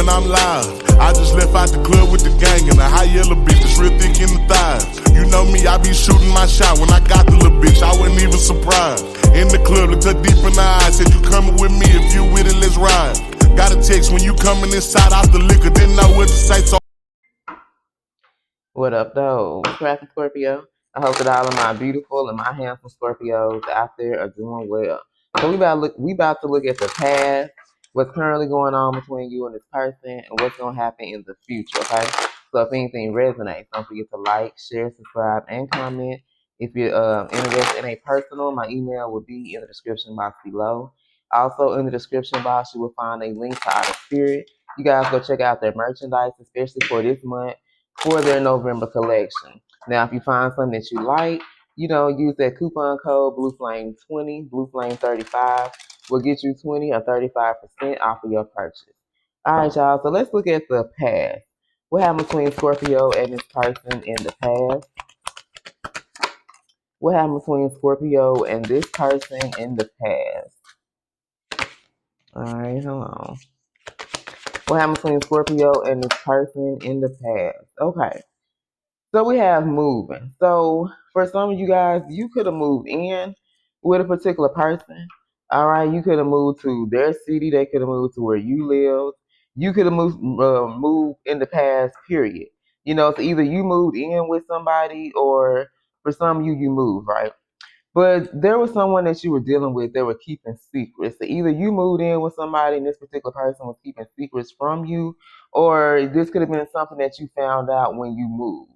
I'm live. I just left out the club with the gang and a high yellow bitch that's real thick in the thighs. You know me, I be shooting my shot. When I got the little bitch, I wasn't even surprised. In the club, looked her deep in the eyes, said you coming with me, if you with it, let's ride. Got a text when you coming inside out the liquor, didn't know what to say, so. What up, though? What's cracking, Scorpio? I hope that all of my beautiful and my handsome Scorpios out there are doing well. So we about to look at the past, what's currently going on between you and this person, and what's going to happen in the future, okay? So if anything resonates, don't forget to like, share, subscribe, and comment. If you're interested in a personal, my email will be in the description box below. Also, in the description box, you will find a link to Out of Spirit. You guys go check out their merchandise, especially for this month, for their November collection. Now, if you find something that you like, use that coupon code BLUFlame20, BLUFlame35 will get you 20 or 35% off of your purchase. All right, y'all. So let's look at the past. What happened between Scorpio and this person in the past? What happened between Scorpio and this person in the past? All right, hold on. What happened between Scorpio and this person in the past? Okay. So we have moving. So for some of you guys, you could have moved in with a particular person. All right, you could have moved to their city. They could have moved to where you live. You could have moved in the past, period. So either you moved in with somebody, or for some of you, you moved, right? But there was someone that you were dealing with that were keeping secrets. So either you moved in with somebody and this particular person was keeping secrets from you, or this could have been something that you found out when you moved.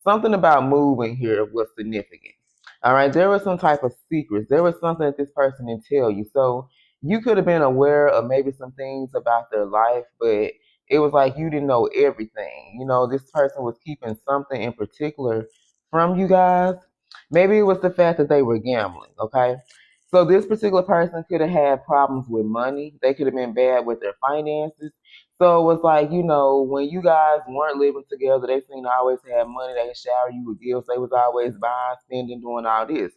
Something about moving here was significant. All right, there was some type of secrets. There was something that this person didn't tell you. So you could have been aware of maybe some things about their life, but it was like you didn't know everything. This person was keeping something in particular from you guys. Maybe it was the fact that they were gambling, okay? So this particular person could have had problems with money. They could have been bad with their finances. So it was like, when you guys weren't living together, they seemed to always have money. They shower you with gifts. They was always buying, spending, doing all this.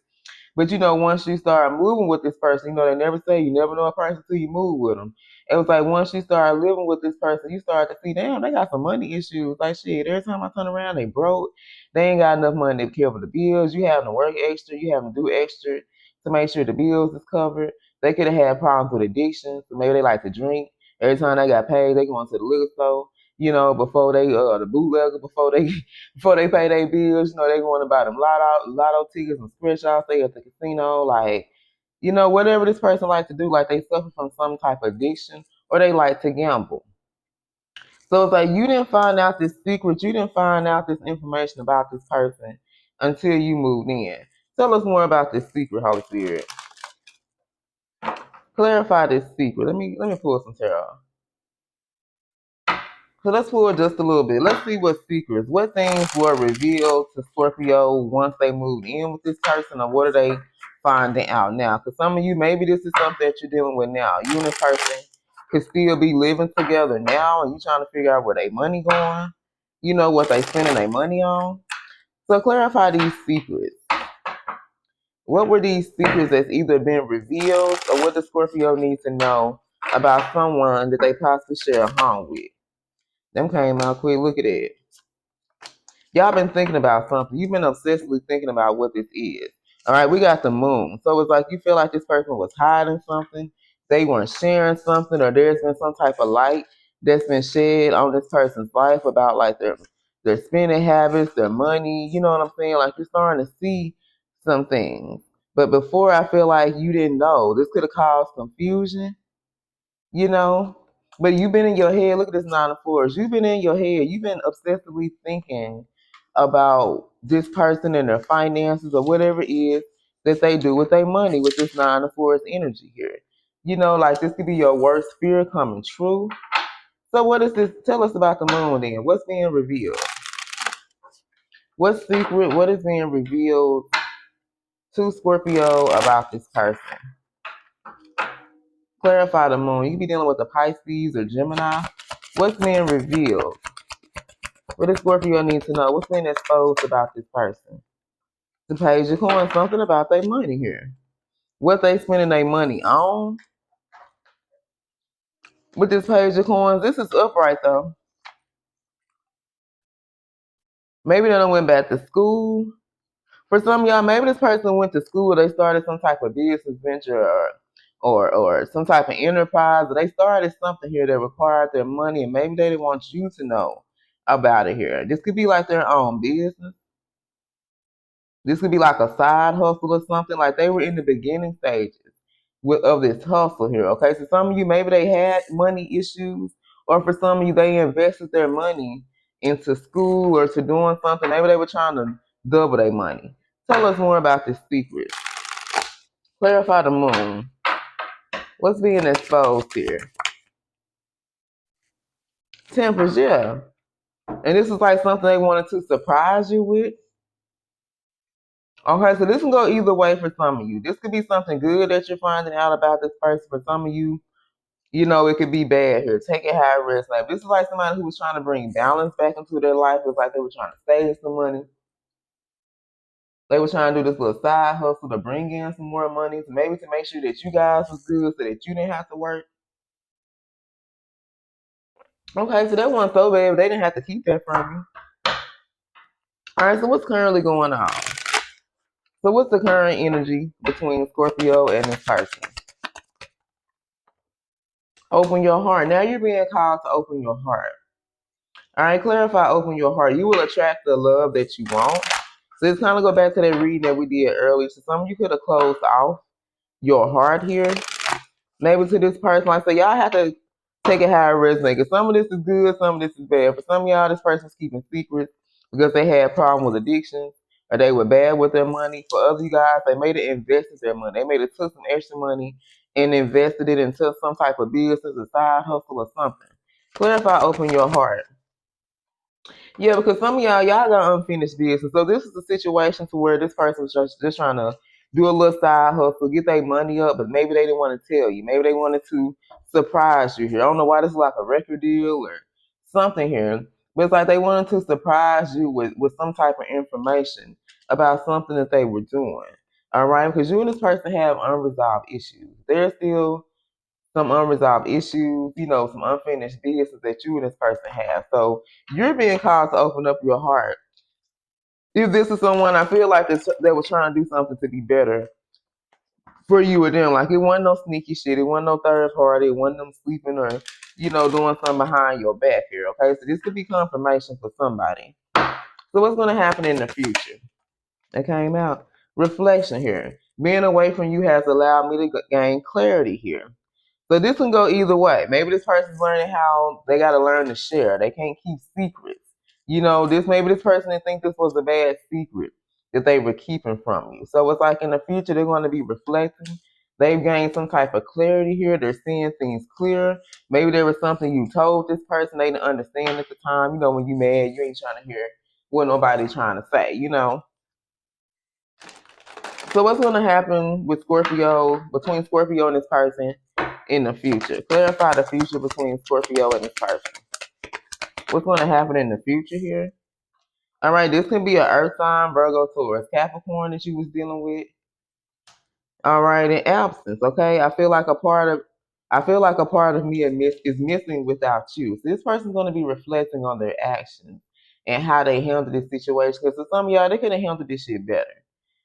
But once you start moving with this person, they never say you never know a person till you move with them. It was like once you start living with this person, you start to see, damn, they got some money issues. Like shit, every time I turn around, they broke. They ain't got enough money to cover the bills. You having to work extra. You having to do extra to make sure the bills is covered. They could have had problems with addiction. So maybe they like to drink. Every time they got paid, they go into the liquor store. Before they the bootlegger, before they pay their bills, they going to buy them lotto tickets and scratch offs. They at the casino, like, whatever this person like to do, like they suffer from some type of addiction or they like to gamble. So it's like you didn't find out this secret, you didn't find out this information about this person until you moved in. Tell us more about this secret, Holy Spirit. Clarify this secret. Let me pull some tarot. So let's pull just a little bit. Let's see what secrets, what things were revealed to Scorpio once they moved in with this person, or what are they finding out now? Because some of you, maybe this is something that you're dealing with now. You and this person could still be living together now, and you trying to figure out where their money going. What they spending their money on. So clarify these secrets. What were these secrets that's either been revealed, or what does Scorpio need to know about someone that they possibly share a home with? Them came out quick. Look at it. Y'all been thinking about something. You've been obsessively thinking about what this is. All right, we got the moon. So it's like you feel like this person was hiding something. They weren't sharing something, or there's been some type of light that's been shed on this person's life about like their spending habits, their money. You know what I'm saying? Like you're starting to see some things. But before, I feel like you didn't know. This could have caused confusion. But you've been in your head. Look at this 9 of Swords. You've been in your head. You've been obsessively thinking about this person and their finances or whatever it is that they do with their money with this 9 of Swords energy here. Like this could be your worst fear coming true. So what is this? Tell us about the moon then. What's being revealed? What secret? What is being revealed to Scorpio about this person? Clarify the moon. You could be dealing with the Pisces or Gemini. What's being revealed? What does Scorpio need to know? What's being exposed about this person? The Page of Coins, something about their money here. What they spending their money on? With this Page of Coins, this is upright though. Maybe they done went back to school. For some of y'all, maybe this person went to school. They started some type of business venture or some type of enterprise. Or they started something here that required their money, and maybe they didn't want you to know about it here. This could be like their own business. This could be like a side hustle or something. Like they were in the beginning stages of this hustle here. Okay, so some of you, maybe they had money issues, or for some of you, they invested their money into school or to doing something. Maybe they were trying to double their money. Tell us more about this secret. Clarify the moon. What's being exposed here? Temperance, yeah. And this is like something they wanted to surprise you with. Okay, so this can go either way for some of you. This could be something good that you're finding out about this person. For some of you, you know, it could be bad here. Take it high risk. Like this is like somebody who was trying to bring balance back into their life. It's like they were trying to save some money. They were trying to do this little side hustle to bring in some more money, to maybe to make sure that you guys was good so that you didn't have to work. Okay, so that wasn't so bad. They didn't have to keep that from you. All right, so what's currently going on? So what's the current energy between Scorpio and this person? Open your heart. Now you're being called to open your heart. All right, clarify, open your heart. You will attract the love that you want. So it's kind of go back to that reading that we did earlier. So some of you could have closed off your heart here. Maybe to this person, like, so y'all have to take it how it resonates. Because some of this is good, some of this is bad. For some of y'all, this person's keeping secrets because they had a problem with addiction or they were bad with their money. For other you guys, they made it invested their money. They made it took some extra money and invested it into some type of business, a side hustle or something. Clarify, open your heart. Yeah, because some of y'all got unfinished business. So this is a situation to where this person was just trying to do a little side hustle, get their money up, but maybe they didn't want to tell you. Maybe they wanted to surprise you here. I don't know why this is like a record deal or something here. But it's like they wanted to surprise you with some type of information about something that they were doing. All right, because you and this person have unresolved issues. There's still some unresolved issues, you know, some unfinished business that you and this person have. So you're being called to open up your heart. If this is someone I feel like they were trying to do something to be better for you or them, like it wasn't no sneaky shit, it wasn't no third party, it wasn't them sleeping or, you know, doing something behind your back here, okay? So this could be confirmation for somebody. So what's going to happen in the future? That came out. Reflection here. Being away from you has allowed me to gain clarity here. So this can go either way. Maybe this person's learning how they got to learn to share. They can't keep secrets. You know, maybe this person didn't think this was a bad secret that they were keeping from you. So it's like in the future they're going to be reflecting. They've gained some type of clarity here. They're seeing things clear. Maybe there was something you told this person they didn't understand at the time. You know, when you mad, you ain't trying to hear what nobody's trying to say, you know. So what's going to happen with Scorpio, between Scorpio and this person in the future? Clarify the future between Scorpio and this person. What's going to happen in the future here? All right, this can be an Earth sign, Virgo, Taurus, Capricorn that you was dealing with. All right, in absence, okay? I feel like a part of me is missing without you. So this person's going to be reflecting on their actions and how they handle this situation. Because for some of y'all, they could have handled this shit better.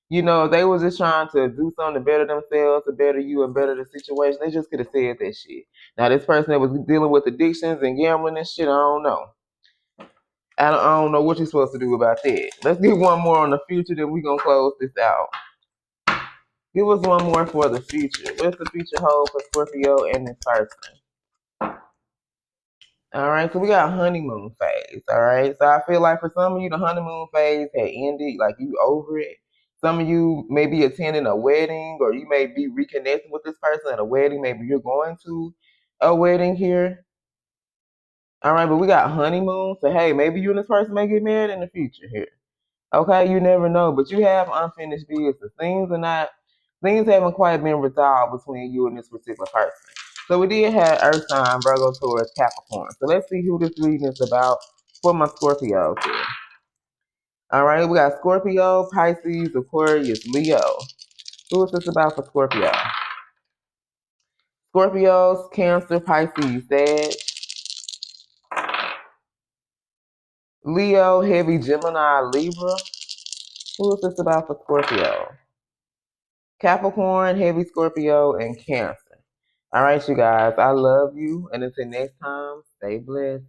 You know, if they was just trying to do something to better themselves, to better you and better the situation, they just could have said that shit. Now, this person that was dealing with addictions and gambling and shit, I don't know. I don't know what you're supposed to do about that. Let's get one more on the future, then we're going to close this out. Give us one more for the future. What's the future hold for Scorpio and this person? All right, so we got honeymoon phase. All right, so I feel like for some of you, the honeymoon phase had ended, like you over it. Some of you may be attending a wedding, or you may be reconnecting with this person at a wedding. Maybe you're going to a wedding here. All right, but we got honeymoon. So hey, maybe you and this person may get married in the future here. Okay, you never know, but you have unfinished business. Things haven't quite been resolved between you and this particular person. So we did have Earth sign, Virgo, Taurus, Capricorn. So let's see who this reading is about for my Scorpios here. All right, we got Scorpio, Pisces, Aquarius, Leo. Who is this about for Scorpio? Scorpios, Cancer, Pisces, Sag. Leo, Heavy, Gemini, Libra. Who is this about for Scorpio? Capricorn, Heavy, Scorpio, and Cancer. All right, you guys. I love you. And until next time, stay blessed.